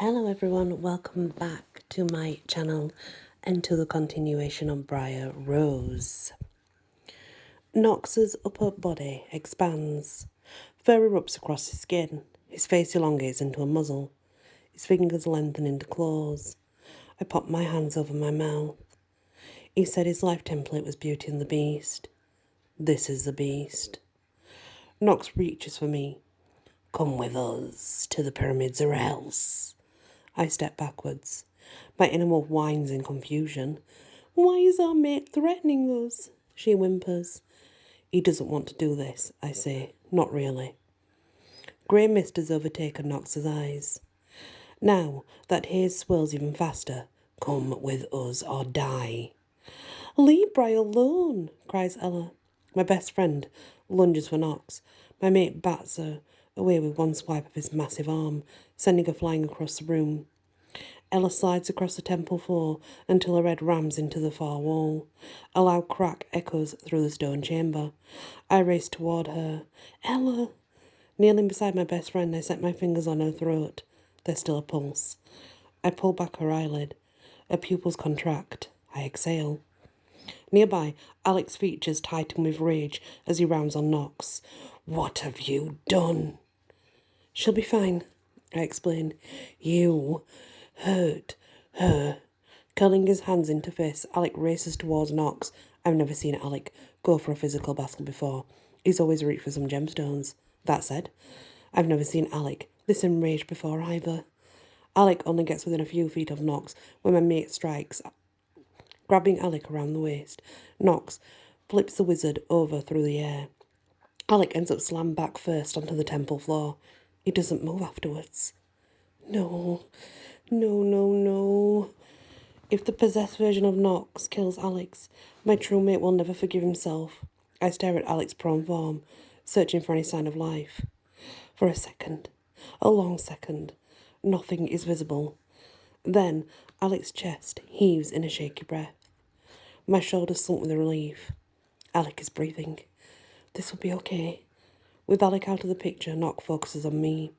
Hello everyone, welcome back to my channel and to the continuation of Bryar Rose. Knox's upper body expands. Fur erupts across his skin. His face elongates into a muzzle. His fingers lengthen into claws. I pop my hands over my mouth. He said his life template was Beauty and the Beast. This is the Beast. Knox reaches for me. Come with us to the pyramids or else. I step backwards. My inner wolf whines in confusion. Why is our mate threatening us? She whimpers. He doesn't want to do this, I say. Not really. Grey mist has overtaken Knox's eyes. Now that haze swirls even faster. Come with us or die. Leave Bryar alone, cries Ella. My best friend lunges for Knox. My mate bats her away with one swipe of his massive arm, sending her flying across the room. Ella slides across the temple floor until her head rams into the far wall. A loud crack echoes through the stone chamber. I race toward her. Ella! Kneeling beside my best friend, I set my fingers on her throat. There's still a pulse. I pull back her eyelid. Her pupils contract. I exhale. Nearby, Alec's features tighten with rage as he rounds on Knox. What have you done? She'll be fine, I explain. You hurt her. Curling his hands into fists, Alec races towards Knox. I've never seen Alec go for a physical battle before. He's always reached for some gemstones. That said, I've never seen Alec this enraged before either. Alec only gets within a few feet of Knox when my mate strikes, grabbing Alec around the waist. Knox flips the wizard over through the air. Alec ends up slammed back first onto the temple floor. He doesn't move afterwards. No. If the possessed version of Knox kills Alex, my true mate will never forgive himself. I stare at Alex's prone form, searching for any sign of life. For a second, a long second, nothing is visible. Then Alex's chest heaves in a shaky breath. My shoulders slump with relief. Alec is breathing. This will be okay. With Alec out of the picture, Knox focuses on me.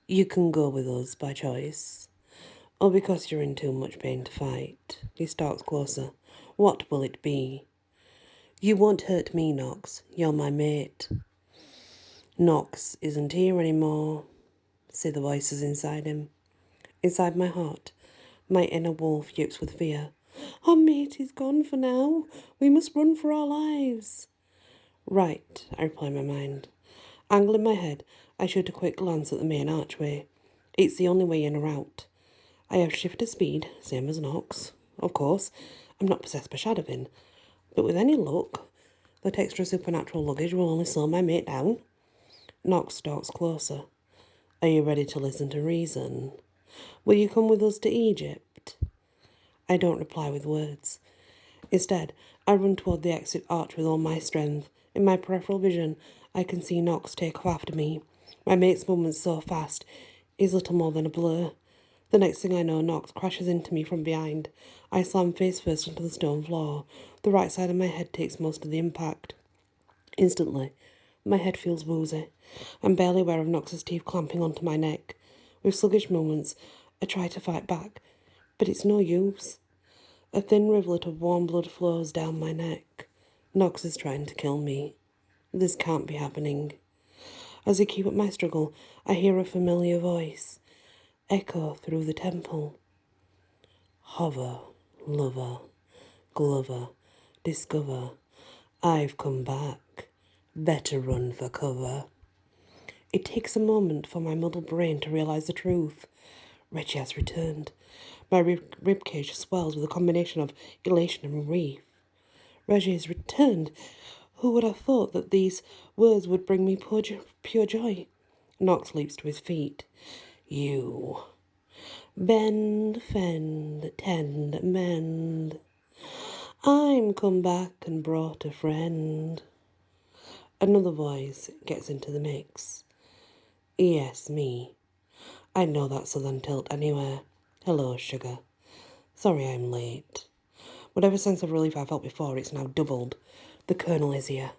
You can go with us by choice, or because you're in too much pain to fight. He stalks closer. What will it be? You won't hurt me, Knox. You're my mate. Knox isn't here anymore, say the voices inside him. Inside my heart, my inner wolf yips with fear. Our mate is gone for now. We must run for our lives. Right, I reply in my mind. Angling my head, I shoot a quick glance at the main archway. It's the only way in or out. I have shifted speed, same as Knox. Of course, I'm not possessed by shadowing, but with any luck, that extra supernatural luggage will only slow my mate down. Knox stalks closer. Are you ready to listen to reason? Will you come with us to Egypt? I don't reply with words. Instead, I run toward the exit arch with all my strength. In my peripheral vision, I can see Knox take off after me. My mate's movements so fast, he's little more than a blur. The next thing I know, Knox crashes into me from behind. I slam face first onto the stone floor. The right side of my head takes most of the impact. Instantly, my head feels woozy. I'm barely aware of Knox's teeth clamping onto my neck. With sluggish movements, I try to fight back, but it's no use. A thin rivulet of warm blood flows down my neck. Knox is trying to kill me. This can't be happening. As I keep up my struggle, I hear a familiar voice echo through the temple. Hover, lover, Glover, discover. I've come back. Better run for cover. It takes a moment for my muddled brain to realise the truth. Reggie has returned. My ribcage swells with a combination of elation and relief. Reggie has returned. Who would have thought that these words would bring me pure joy? Knox leaps to his feet. You. Bend, fend, tend, mend. I'm come back and brought a friend. Another voice gets into the mix. Yes, me. I know that southern tilt anywhere. Hello, sugar. Sorry I'm late. Whatever sense of relief I felt before, it's now doubled. The Colonel is here.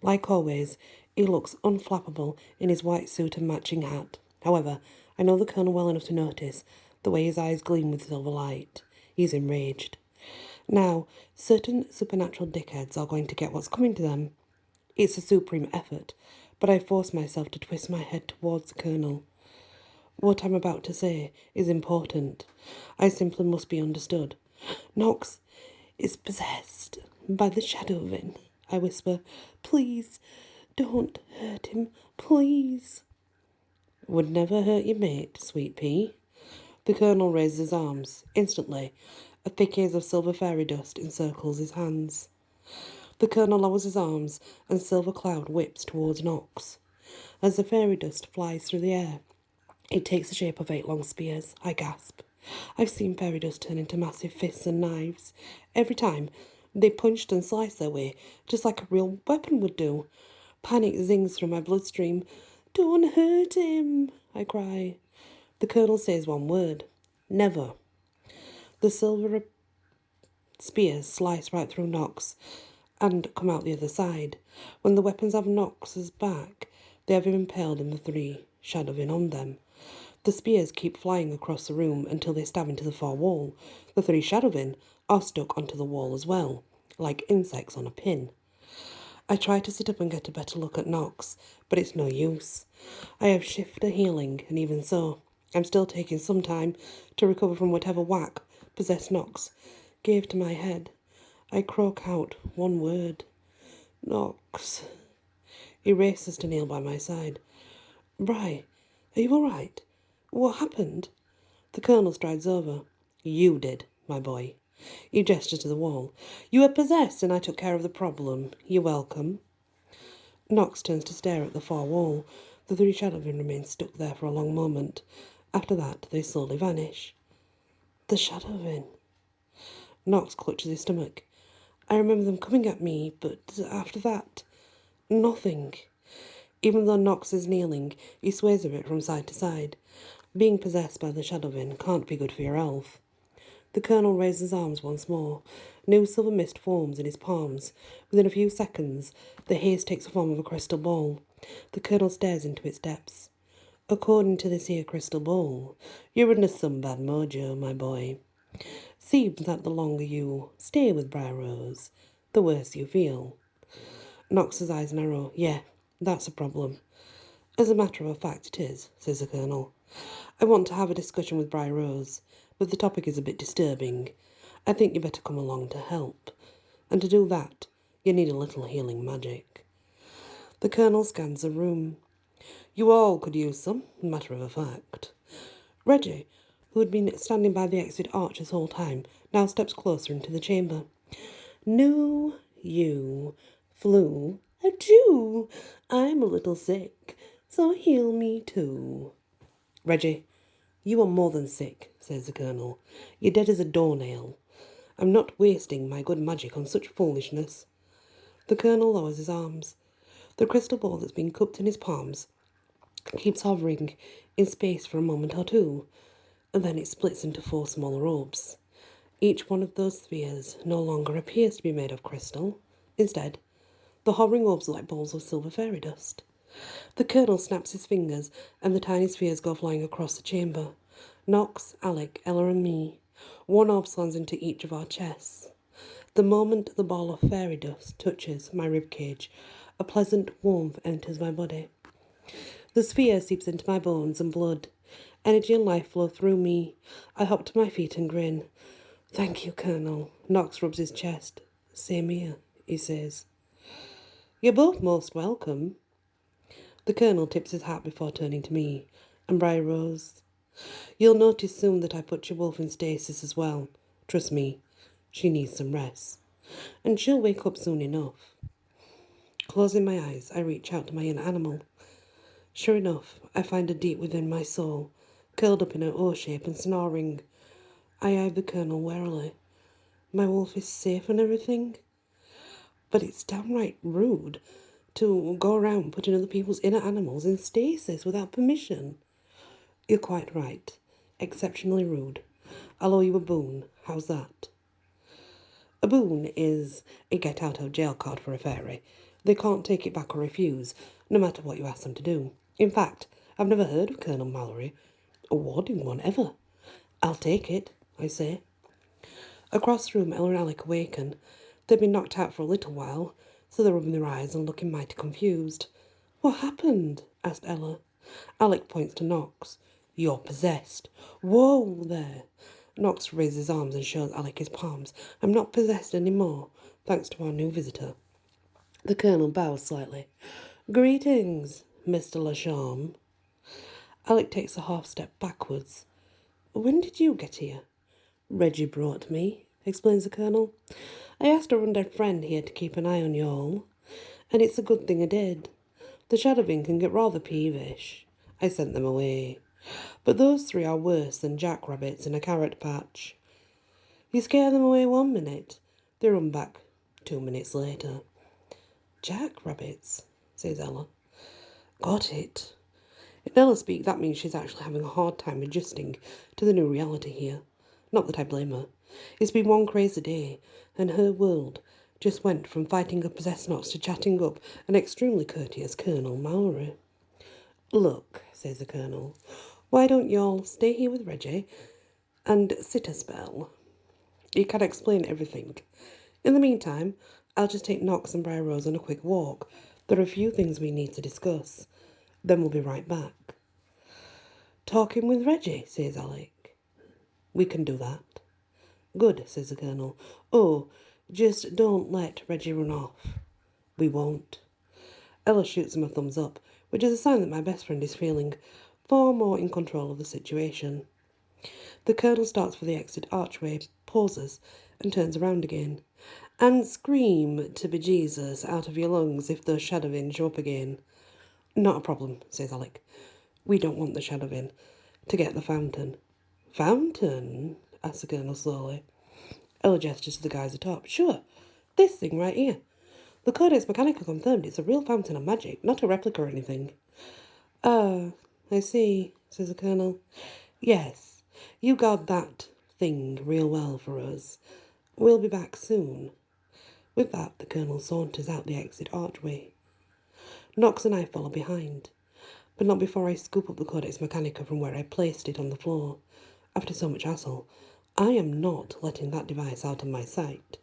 Like always, he looks unflappable in his white suit and matching hat. However, I know the Colonel well enough to notice the way his eyes gleam with silver light. He's enraged. Now, certain supernatural dickheads are going to get what's coming to them. It's a supreme effort, but I force myself to twist my head towards the Colonel. What I'm about to say is important. I simply must be understood. Knox is possessed by the Shadowvin, I whisper. Please, don't hurt him, please. Would never hurt your mate, sweet pea. The Colonel raises his arms. Instantly, a thick haze of silver fairy dust encircles his hands. The Colonel lowers his arms, and silver cloud whips towards Knox. As the fairy dust flies through the air, it takes the shape of 8 long spears. I gasp. I've seen fairy dust turn into massive fists and knives. Every time, they punched and sliced their way, just like a real weapon would do. Panic zings through my bloodstream. Don't hurt him, I cry. The Colonel says one word. Never. The silver spears slice right through Knox and come out the other side. When the weapons have Knox's back, they have him impaled in the 3 Shadowvin on them. The spears keep flying across the room until they stab into the far wall. The 3 Shadowvin are stuck onto the wall as well, like insects on a pin. I try to sit up and get a better look at Knox, but it's no use. I have shifter healing, and even so, I'm still taking some time to recover from whatever whack possessed Knox gave to my head. I croak out one word. Knox. He races to kneel by my side. Bry, are you all right? What happened? The Colonel strides over. You did, my boy. He gestures to the wall. You were possessed, and I took care of the problem. You're welcome. Knox turns to stare at the far wall. The 3 Shadowvin remain stuck there for a long moment. After that, they slowly vanish. The Shadowvin. Knox clutches his stomach. I remember them coming at me, but after that, nothing. Even though Knox is kneeling, he sways a bit from side to side. Being possessed by the Shadowvin can't be good for your health. The Colonel raises his arms once more. New silver mist forms in his palms. Within a few seconds, the haze takes the form of a crystal ball. The Colonel stares into its depths. According to this here crystal ball, you're in some bad mojo, my boy. Seems that the longer you stay with Bryar Rose, the worse you feel. Knox's eyes narrow. Yeah, that's a problem. As a matter of fact, it is, says the Colonel. I want to have a discussion with Bryar Rose, but the topic is a bit disturbing. I think you better come along to help. And to do that, you need a little healing magic. The Colonel scans the room. You all could use some, matter of fact. Reggie, who had been standing by the exit arch this whole time, now steps closer into the chamber. No, you flew a Jew. I'm a little sick, so heal me too. Reggie, you are more than sick, says the Colonel. You're dead as a doornail. I'm not wasting my good magic on such foolishness. The Colonel lowers his arms. The crystal ball that's been cupped in his palms keeps hovering in space for a moment or two, and then it splits into 4 smaller orbs. Each one of those spheres no longer appears to be made of crystal. Instead, the hovering orbs are like balls of silver fairy dust. The Colonel snaps his fingers, and the tiny spheres go flying across the chamber. Knox, Alec, Ella and me. 1 orb slams into each of our chests. The moment the ball of fairy dust touches my ribcage, a pleasant warmth enters my body. The sphere seeps into my bones and blood. Energy and life flow through me. I hop to my feet and grin. Thank you, Colonel. Knox rubs his chest. Same here, he says. You're both most welcome. The Colonel tips his hat before turning to me. And Bryar Rose. You'll notice soon that I put your wolf in stasis as well. Trust me, she needs some rest. And she'll wake up soon enough. Closing my eyes, I reach out to my inner animal. Sure enough, I find her deep within my soul, curled up in her O shape and snoring. I eye the Colonel warily. My wolf is safe and everything? But it's downright rude to go around putting other people's inner animals in stasis without permission. You're quite right. Exceptionally rude. I'll owe you a boon. How's that? A boon is a get-out-of-jail card for a fairy. They can't take it back or refuse, no matter what you ask them to do. In fact, I've never heard of Colonel Mallory. awarding one ever. I'll take it, I say. Across the room, Ella and Alec awaken. They've been knocked out for a little while, so they're rubbing their eyes and looking mighty confused. What happened? Asked Ella. Alec points to Knox. You're possessed. Whoa there. Knox raises his arms and shows Alec his palms. I'm not possessed anymore, thanks to our new visitor. The Colonel bows slightly. Greetings, Mr. Lacharme. Alec takes a half step backwards. When did you get here? Reggie brought me, explains the Colonel. I asked a rundown friend here to keep an eye on you all, and it's a good thing I did. The Shadowing can get rather peevish. I sent them away. But those three are worse than jackrabbits in a carrot patch. You scare them away 1 minute, they run back 2 minutes later. Jackrabbits, says Ella. Got it. In Ella's speak, that means she's actually having a hard time adjusting to the new reality here. Not that I blame her. It's been one crazy day, and her world just went from fighting a possessed Knox to chatting up an extremely courteous Colonel Mallory. Look, says the Colonel, why don't y'all stay here with Reggie and sit a spell? You can explain everything. In the meantime, I'll just take Knox and Bryar Rose on a quick walk. There are a few things we need to discuss. Then we'll be right back. Talking with Reggie, says Alec. We can do that. Good, says the Colonel. Oh, just don't let Reggie run off. We won't. Ella shoots him a thumbs up, which is a sign that my best friend is feeling far more in control of the situation. The Colonel starts for the exit archway, pauses, and turns around again. And scream to bejesus out of your lungs if those Shadowing show up again. Not a problem, says Alec. We don't want the Shadowing. To get the fountain. Fountain? Asks the Colonel slowly. Ella gestures to the guys atop. Sure, this thing right here. The Codex Mechanica confirmed it's a real fountain of magic, not a replica or anything. Ah, I see, says the Colonel. Yes, you guard that thing real well for us. We'll be back soon. With that, the Colonel saunters out the exit archway. Knox and I follow behind, but not before I scoop up the Codex Mechanica from where I placed it on the floor. After so much hassle, I am not letting that device out of my sight.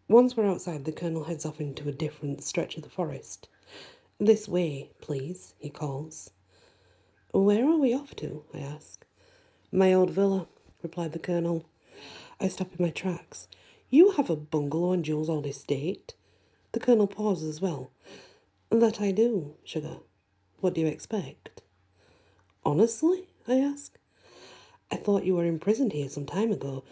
Once we're outside, the Colonel heads off into a different stretch of the forest. This way, please, he calls. Where are we off to? I ask. My old villa, replied the Colonel. I stop in my tracks. You have a bungalow on Jules' old estate? The Colonel pauses as well. That I do, sugar. What do you expect? Honestly? I ask. I thought you were imprisoned here some time ago,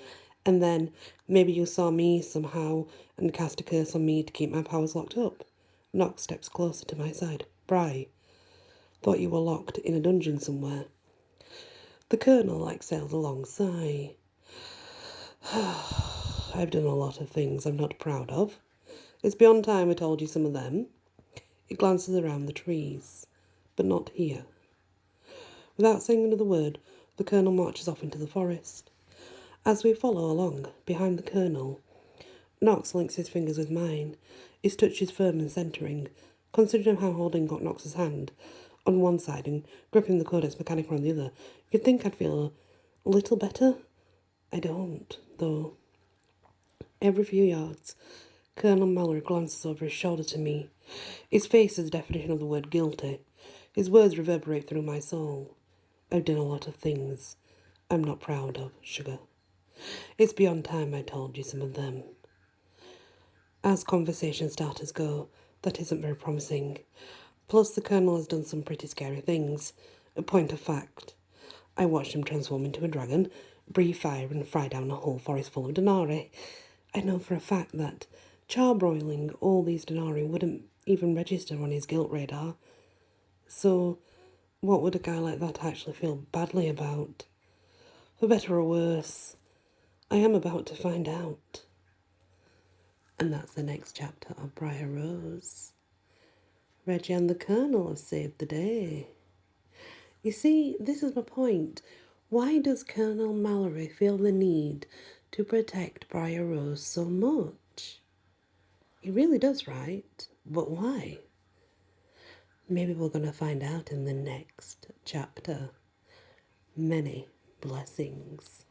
and then maybe you saw me somehow and cast a curse on me to keep my powers locked up. Knox steps closer to my side. Bry, thought you were locked in a dungeon somewhere. The Colonel exhales a long sigh. I've done a lot of things I'm not proud of. It's beyond time I told you some of them. It glances around the trees, but not here. Without saying another word, the Colonel marches off into the forest. As we follow along, behind the Colonel, Knox links his fingers with mine. His touch is firm and centering. Considering how holding got Knox's hand on one side and gripping the Codex Mechanica on the other, you'd think I'd feel a little better. I don't, though. Every few yards, Colonel Mallory glances over his shoulder to me. His face is the definition of the word guilty. His words reverberate through my soul. I've done a lot of things I'm not proud of, sugar. It's beyond time I told you some of them. As conversation starters go, that isn't very promising. Plus, the Colonel has done some pretty scary things. A point of fact. I watched him transform into a dragon, breathe fire and fry down a whole forest full of denarii. I know for a fact that charbroiling all these denarii wouldn't even register on his guilt radar. So, what would a guy like that actually feel badly about? For better or worse, I am about to find out. And that's the next chapter of Bryar Rose. Reggie and the Colonel have saved the day. You see, this is my point. Why does Colonel Mallory feel the need to protect Bryar Rose so much? He really does, right? But why? Maybe we're going to find out in the next chapter. many blessings.